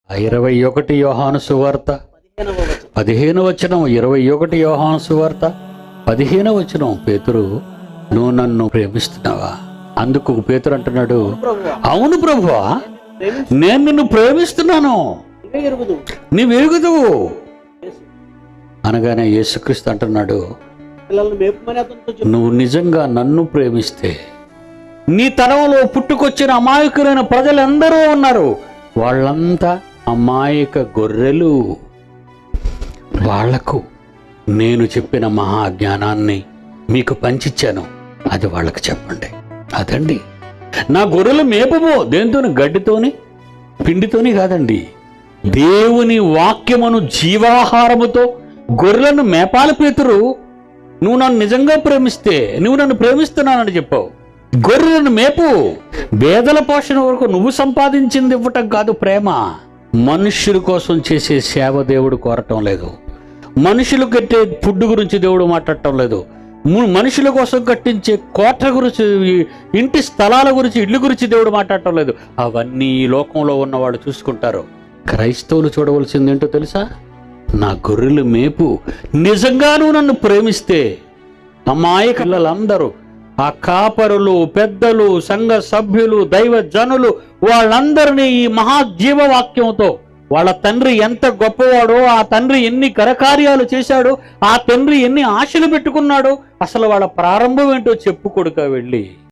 21 యోహాను సువార్త 15వ వచనం. 21 యోహాను సువార్త 15వ వచనం. పేతురు, నువ్వు నన్ను ప్రేమిస్తున్నావా? అందుకు పేతురు అంటున్నాడు, అవును ప్రభువా, నేను నిన్ను ప్రేమిస్తున్నాను, నీవు ఎరుగుదువు అనగానే యేసుక్రీస్తు అంటున్నాడు, నువ్వు నిజంగా నన్ను ప్రేమిస్తే నీ తరంలో పుట్టుకొచ్చిన అమాయకులైన ప్రజలందరూ ఉన్నారు, వాళ్ళంతా అమాయక గొర్రెలు. వాళ్లకు నేను చెప్పిన మహాజ్ఞానాన్ని మీకు పంచిచ్చాను, అది వాళ్ళకి చెప్పండి. అదండి నా గొర్రెల మేపము. దేంతోని? గడ్డితోని, పిండితోని కాదండి, దేవుని వాక్యమును జీవాహారముతో గొర్రెలను మేపాలి. పేతురు, నువ్వు నన్ను నిజంగా ప్రేమిస్తే నువ్వు నన్ను ప్రేమిస్తున్నానని చెప్పావు. గొర్రెలను మేపు. పేదల పోషణ వరకు నువ్వు సంపాదించింది ఇవ్వటం కాదు ప్రేమ. మనుష్యుల కోసం చేసే సేవ దేవుడు కోరటం లేదు. మనుషులు కట్టే ఫుడ్ గురించి దేవుడు మాట్లాడటం లేదు. మనుషుల కోసం కట్టించే కోట గురించి, ఇంటి స్థలాల గురించి, ఇల్లు గురించి దేవుడు మాట్లాడటం లేదు. అవన్నీ ఈ లోకంలో ఉన్నవాళ్ళు చూసుకుంటారు. క్రైస్తవులు చూడవలసింది ఏంటో తెలుసా? నా గొర్రెలు మేపు. నిజంగా నువ్వు నన్ను ప్రేమిస్తే అమాయక పిల్లలందరూ, ఆ కాపరులు, పెద్దలు, సంఘ సభ్యులు, దైవ జనులు, వాళ్ళందరినీ ఈ మహాజీవవాక్యంతో, వాళ్ళ తండ్రి ఎంత గొప్పవాడో, ఆ తండ్రి ఎన్ని కరకార్యాలు చేశాడో, ఆ తండ్రి ఎన్ని ఆశలు పెట్టుకున్నాడో, అసలు వాళ్ళ ప్రారంభం ఏంటో చెప్పు కొడుకా వెళ్ళి.